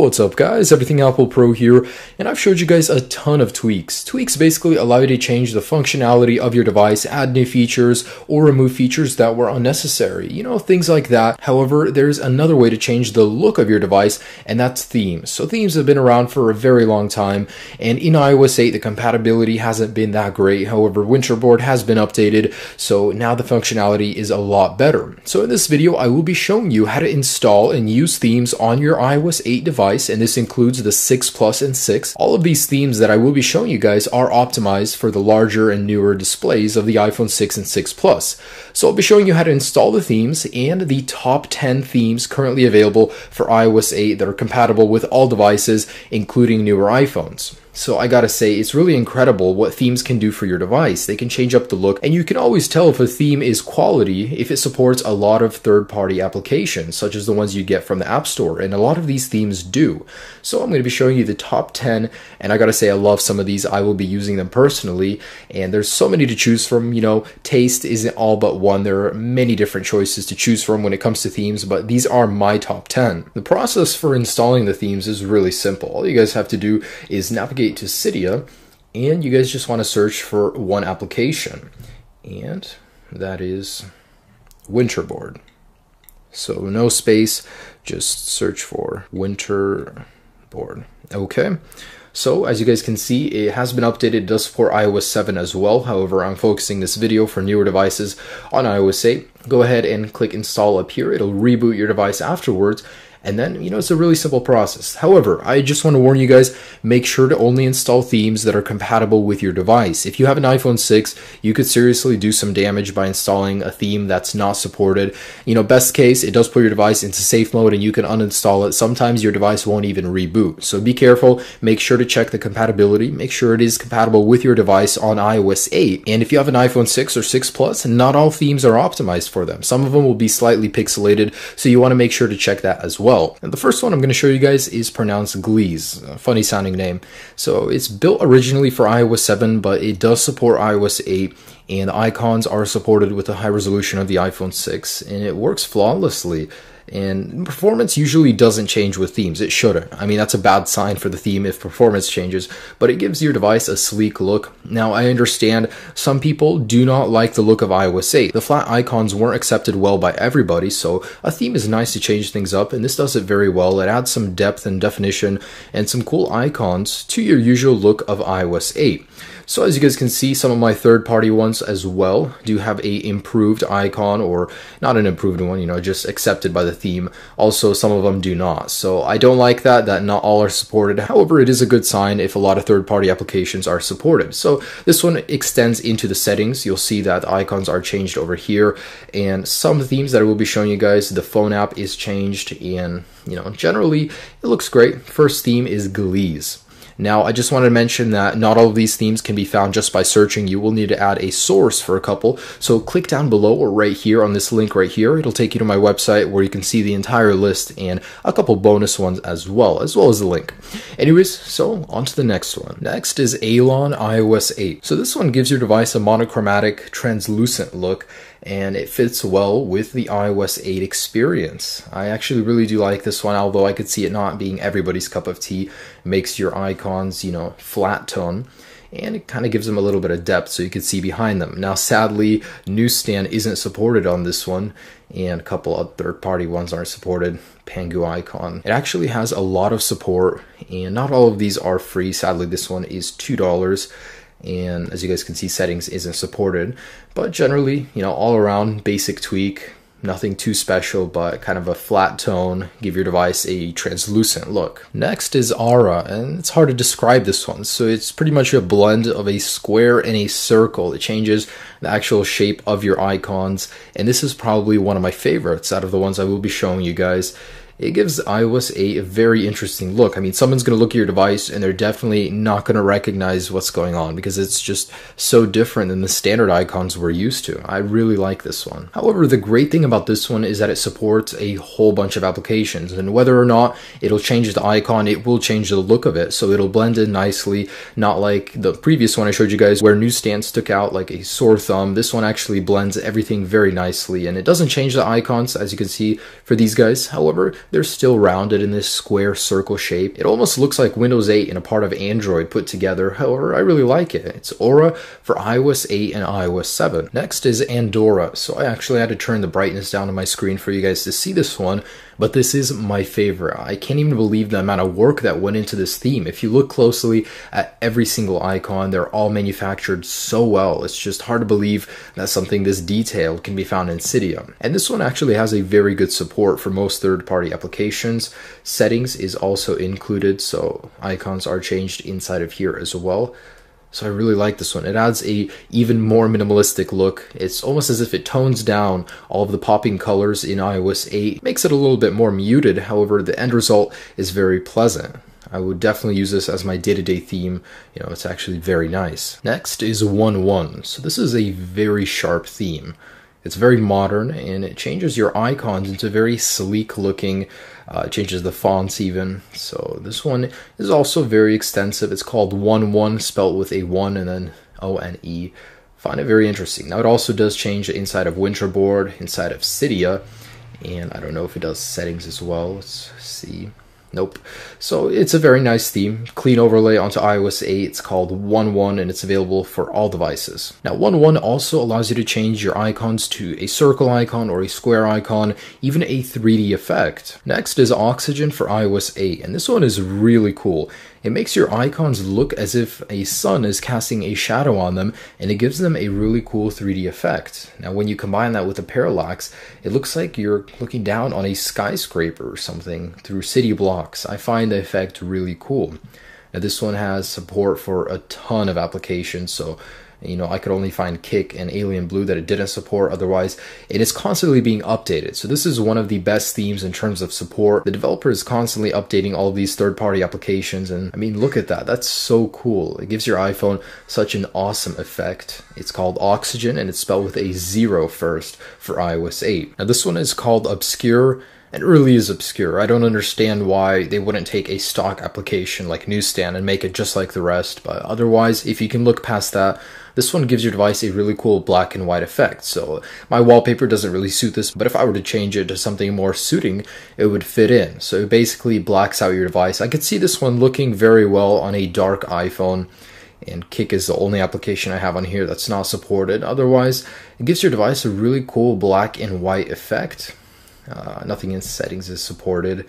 What's up guys, Everything Apple Pro here, and I've showed you guys a ton of tweaks. Tweaks basically allow you to change the functionality of your device, add new features, or remove features that were unnecessary. You know, things like that. However, there's another way to change the look of your device, and that's themes. So themes have been around for a very long time, and in iOS 8 the compatibility hasn't been that great. However, Winterboard has been updated, so now the functionality is a lot better. So in this video I will be showing you how to install and use themes on your iOS 8 device, and this includes the 6 Plus and 6. All of these themes that I will be showing you guys are optimized for the larger and newer displays of the iPhone 6 and 6 Plus. So I'll be showing you how to install the themes and the top 10 themes currently available for iOS 8 that are compatible with all devices, including newer iPhones. So I gotta say, it's really incredible what themes can do for your device. They can change up the look, and you can always tell if a theme is quality if it supports a lot of third-party applications, such as the ones you get from the App Store, and a lot of these themes do. So I'm going to be showing you the top 10, and I gotta say I love some of these. I will be using them personally, and there's so many to choose from. You know, taste isn't all but one. There are many different choices to choose from when it comes to themes, but these are my top 10. The process for installing the themes is really simple. All you guys have to do is navigate to Cydia, and you guys just want to search for one application, and that is Winterboard. So no space, just search for Winterboard. Okay, so as you guys can see, it has been updated. It does support iOS 7 as well. However, I'm focusing this video for newer devices on iOS 8. Go ahead and click install up here. It'll reboot your device afterwards. And then, you know, it's a really simple process. However, I just want to warn you guys, make sure to only install themes that are compatible with your device. If you have an iPhone 6, you could seriously do some damage by installing a theme that's not supported. You know, best case, it does put your device into safe mode and you can uninstall it. Sometimes your device won't even reboot. So be careful. Make sure to check the compatibility. Make sure it is compatible with your device on iOS 8. And if you have an iPhone 6 or 6 Plus, not all themes are optimized for them. Some of them will be slightly pixelated, so you want to make sure to check that as well. And the first one I'm going to show you guys is pronounced Glees, a funny sounding name. So it's built originally for iOS 7, but it does support iOS 8, and the icons are supported with the high resolution of the iPhone 6, and it works flawlessly. And performance usually doesn't change with themes. It shouldn't. I mean, that's a bad sign for the theme if performance changes, but it gives your device a sleek look. Now, I understand some people do not like the look of iOS 8. The flat icons weren't accepted well by everybody, so a theme is nice to change things up, and this does it very well. It adds some depth and definition and some cool icons to your usual look of iOS 8. So as you guys can see, some of my third-party ones as well do have a improved icon, or not an improved one, you know, just accepted by the theme. Also, some of them do not. So I don't like that not all are supported. However, it is a good sign if a lot of third-party applications are supported. So this one extends into the settings. You'll see that the icons are changed over here, and some themes that I will be showing you guys, the phone app is changed, and you know, generally it looks great. First theme is Glees. Now, I just wanted to mention that not all of these themes can be found just by searching. You will need to add a source for a couple. So click down below or right here on this link right here. It'll take you to my website where you can see the entire list and a couple bonus ones as well as the link. Anyways, so on to the next one. Next is Alon iOS 8. So this one gives your device a monochromatic, translucent look, and it fits well with the iOS 8 experience. I actually really do like this one, although I could see it not being everybody's cup of tea. It makes your icons, you know, flat tone, and it kind of gives them a little bit of depth so you can see behind them. Now, sadly, Newsstand isn't supported on this one, and a couple of third-party ones aren't supported. Pangu icon. It actually has a lot of support, and not all of these are free. Sadly, this one is $2. And as you guys can see, settings isn't supported, but generally, you know, all around basic tweak, nothing too special, but kind of a flat tone, give your device a translucent look. Next is Aura, and it's hard to describe this one. So it's pretty much a blend of a square and a circle. It changes the actual shape of your icons, and this is probably one of my favorites out of the ones I will be showing you guys. It gives iOS 8 a very interesting look. I mean, someone's going to look at your device and they're definitely not going to recognize what's going on because it's just so different than the standard icons we're used to. I really like this one. However, the great thing about this one is that it supports a whole bunch of applications, and whether or not it'll change the icon, it will change the look of it. So it'll blend in nicely, not like the previous one I showed you guys where Newsstand stuck out like a sore thumb. This one actually blends everything very nicely, and it doesn't change the icons, as you can see, for these guys. However, they're still rounded in this square circle shape. It almost looks like Windows 8 and a part of Android put together. However, I really like it. It's Aura for iOS 8 and iOS 7. Next is Andorra. So I actually had to turn the brightness down on my screen for you guys to see this one, but this is my favorite. I can't even believe the amount of work that went into this theme. If you look closely at every single icon, they're all manufactured so well. It's just hard to believe that something this detailed can be found in Cydia. And this one actually has a very good support for most third-party applications. Settings is also included, so icons are changed inside of here as well. So I really like this one. It adds a even more minimalistic look. It's almost as if it tones down all of the popping colors in iOS 8. Makes it a little bit more muted, however, the end result is very pleasant. I would definitely use this as my day-to-day theme. You know, it's actually very nice. Next is 1.1. So this is a very sharp theme. It's very modern, and it changes your icons into very sleek looking, changes the fonts even. So this one is also very extensive. It's called 1.1, spelled with a 1 and then O-N-E. Find it very interesting. Now it also does change the inside of Winterboard, inside of Cydia, and I don't know if it does settings as well. Let's see. Nope. So it's a very nice theme. Clean overlay onto iOS 8. It's called 1.1 and it's available for all devices. Now 1.1 also allows you to change your icons to a circle icon or a square icon, even a 3D effect. Next is Oxygen for iOS 8, and this one is really cool. It makes your icons look as if a sun is casting a shadow on them, and it gives them a really cool 3D effect. Now when you combine that with a parallax, it looks like you're looking down on a skyscraper or something through city blocks. I find the effect really cool. Now this one has support for a ton of applications, so you know, I could only find Kick and Alien Blue that it didn't support otherwise. It is constantly being updated. So this is one of the best themes in terms of support. The developer is constantly updating all of these third-party applications. And I mean, look at that. That's so cool. It gives your iPhone such an awesome effect. It's called Oxygen and it's spelled with a 0 first for iOS 8. Now this one is called Obscure. And it really is obscure. I don't understand why they wouldn't take a stock application like Newsstand and make it just like the rest, but otherwise, if you can look past that, this one gives your device a really cool black and white effect. So my wallpaper doesn't really suit this, but if I were to change it to something more suiting, it would fit in. So it basically blacks out your device. I could see this one looking very well on a dark iPhone. And Kick is the only application I have on here that's not supported. Otherwise, it gives your device a really cool black and white effect. Nothing in settings is supported,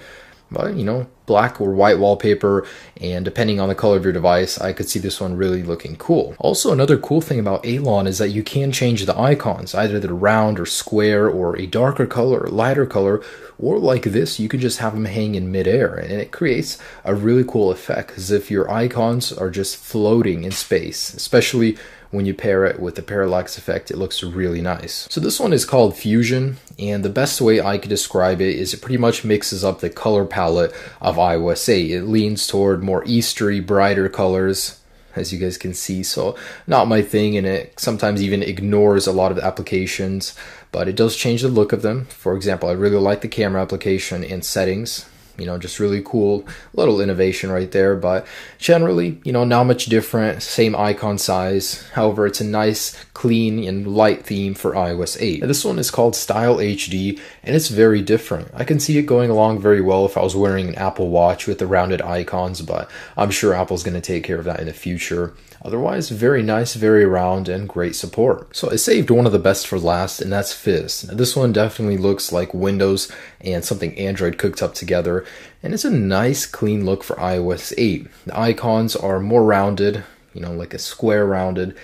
but you know, black or white wallpaper, and depending on the color of your device, I could see this one really looking cool. Also, another cool thing about Alon is that you can change the icons, either they're round or square or a darker color or lighter color, or like this, you can just have them hang in midair, and it creates a really cool effect as if your icons are just floating in space, especially when you pair it with the parallax effect. It looks really nice. So this one is called Fusion, and the best way I could describe it is it pretty much mixes up the color palette of iOS 8. It leans toward more Eastery, brighter colors, as you guys can see, so not my thing, and it sometimes even ignores a lot of the applications, but it does change the look of them. For example, I really like the camera application and settings. You know, just really cool little innovation right there, but generally, you know, not much different, same icon size. However, it's a nice, clean, and light theme for iOS 8. Now, this one is called Style HD, and it's very different. I can see it going along very well if I was wearing an Apple Watch with the rounded icons, but I'm sure Apple's going to take care of that in the future. Otherwise, very nice, very round, and great support. So I saved one of the best for last, and that's Fizz. Now, this one definitely looks like Windows and something Android cooked up together, and it's a nice, clean look for iOS 8. The icons are more rounded, you know, like a square rounded,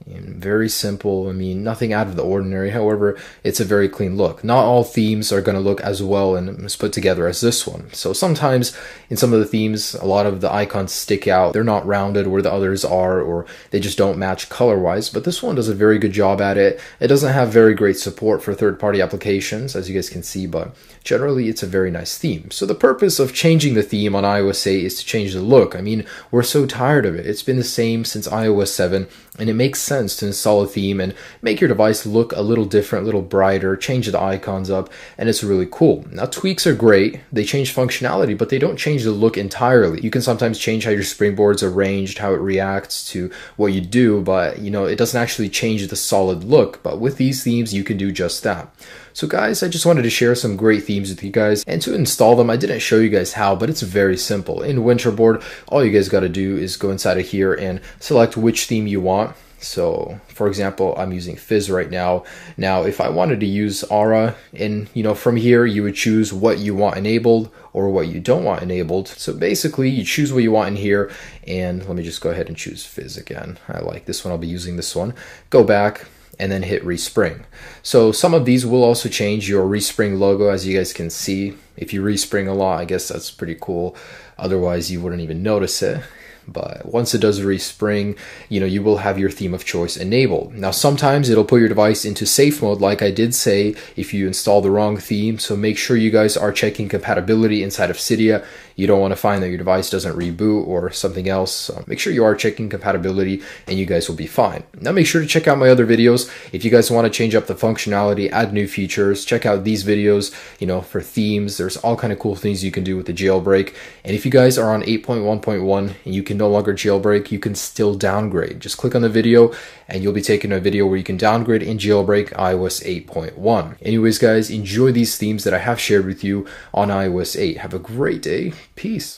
and very simple. I mean, nothing out of the ordinary. However, it's a very clean look. Not all themes are going to look as well and as put together as this one. So sometimes in some of the themes, a lot of the icons stick out. They're not rounded where the others are, or they just don't match color-wise. But this one does a very good job at it. It doesn't have very great support for third-party applications, as you guys can see, but generally it's a very nice theme. So the purpose of changing the theme on iOS 8 is to change the look. I mean, we're so tired of it. It's been the same since iOS 7, and it makes sense sense to install a theme and make your device look a little different, a little brighter, change the icons up, and it's really cool. Now, tweaks are great. They change functionality, but they don't change the look entirely. You can sometimes change how your springboard's arranged, how it reacts to what you do, but it doesn't actually change the solid look. But with these themes, you can do just that. So guys, I just wanted to share some great themes with you guys, and to install them, I didn't show you guys how, but it's very simple. In Winterboard, all you guys got to do is go inside of here and select which theme you want. So for example, I'm using Fizz right now. Now, if I wanted to use Aura, and from here, you would choose what you want enabled or what you don't want enabled. So basically, you choose what you want in here, and let me just go ahead and choose Fizz again. I like this one, I'll be using this one. Go back, and then hit respring. So some of these will also change your respring logo, as you guys can see. If you respring a lot, I guess that's pretty cool. Otherwise, you wouldn't even notice it. But once it does respring, you will have your theme of choice enabled. Now, sometimes it'll put your device into safe mode, like I did say, if you install the wrong theme. So make sure you guys are checking compatibility inside of Cydia. You don't want to find that your device doesn't reboot or something else. So make sure you are checking compatibility, and you guys will be fine. Now, make sure to check out my other videos. If you guys want to change up the functionality, add new features, check out these videos, for themes. There's all kind of cool things you can do with the jailbreak. And if you guys are on 8.1.1 and you can no longer jailbreak, you can still downgrade. Just click on the video and you'll be taken to a video where you can downgrade and jailbreak iOS 8.1. Anyways, guys, enjoy these themes that I have shared with you on iOS 8. Have a great day. Peace.